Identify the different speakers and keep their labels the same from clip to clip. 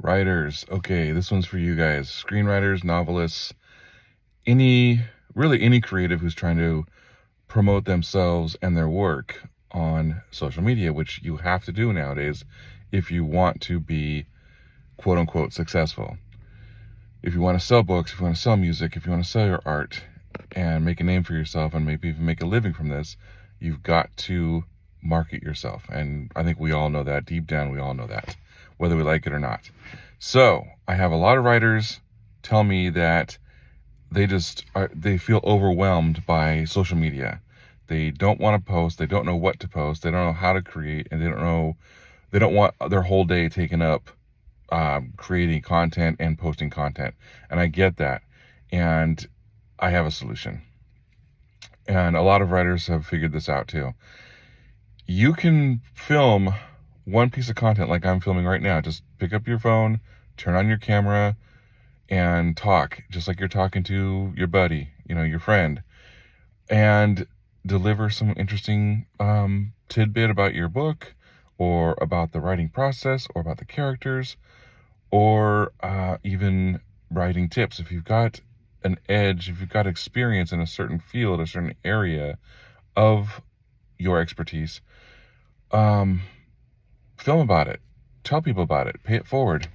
Speaker 1: Writers, okay, this one's for you guys. Screenwriters, novelists, really any creative who's trying to promote themselves and their work on social media, which you have to do nowadays if you want to be quote unquote successful. If you want to sell books, if you want to sell music, if you want to sell your art and make a name for yourself and maybe even make a living from this, you've got to market yourself. And I think we all know that. Deep down, we all know that, whether we like it or not. So I have a lot of writers tell me that they feel overwhelmed by social media. They don't want to post. They don't know what to post. They don't know how to create, and they don't want their whole day taken up creating content and posting content. And I get that. And I have a solution. And a lot of writers have figured this out too. You can film one piece of content like I'm filming right now. Just pick up your phone, turn on your camera, and talk just like you're talking to your buddy, your friend, and deliver some interesting tidbit about your book or about the writing process or about the characters or even writing tips. If you've got an edge, if you've got experience in a certain field, a certain area of your expertise, film about it, tell people about it, pay it forward.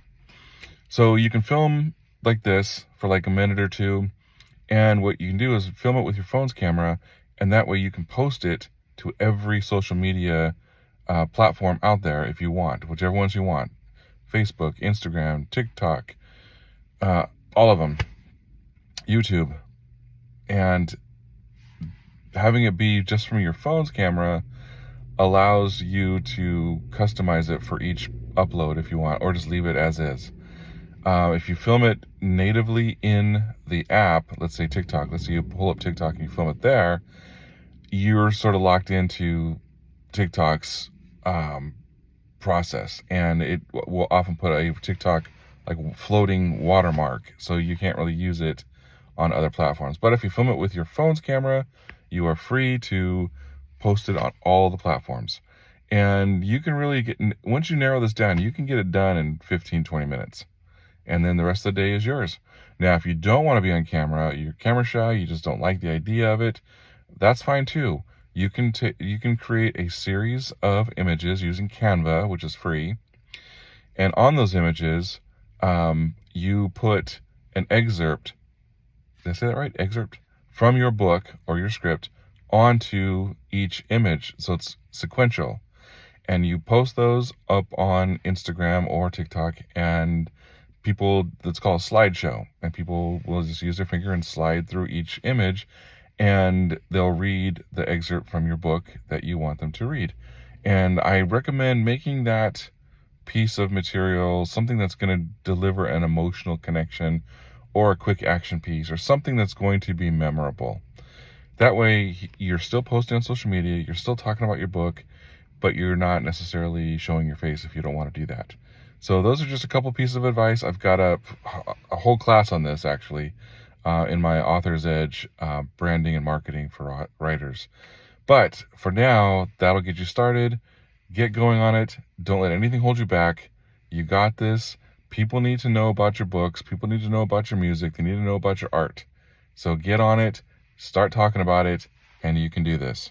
Speaker 1: So you can film like this for like a minute or two, and what you can do is film it with your phone's camera, and that way you can post it to every social media platform out there if you want, whichever ones you want. Facebook, Instagram, TikTok, all of them, YouTube. And having it be just from your phone's camera allows you to customize it for each upload if you want, or just leave it as is. If you film it natively in the app, let's say TikTok, let's say you pull up TikTok and you film it there, you're sort of locked into TikTok's process, and it will often put a TikTok like floating watermark, so you can't really use it on other platforms. But if you film it with your phone's camera, you are free to post it on all the platforms. And you can really once you narrow this down, you can get it done in 15-20 minutes. And then the rest of the day is yours. Now, if you don't want to be on camera, you're camera shy, you just don't like the idea of it, that's fine too. You can create a series of images using Canva, which is free. And on those images, you put an excerpt, did I say that right? Excerpt from your book or your script onto each image. So it's sequential. And you post those up on Instagram or TikTok, and that's called a slideshow, and people will just use their finger and slide through each image, and they'll read the excerpt from your book that you want them to read. And I recommend making that piece of material something that's going to deliver an emotional connection or a quick action piece or something that's going to be memorable. That way you're still posting on social media, you're still talking about your book, but you're not necessarily showing your face if you don't want to do that. So those are just a couple pieces of advice. I've got a whole class on this actually in my Author's Edge branding and marketing for writers. But for now, that'll get you started. Get going on it. Don't let anything hold you back. You got this. People need to know about your books. People need to know about your music. They need to know about your art. So get on it. Start talking about it, and you can do this.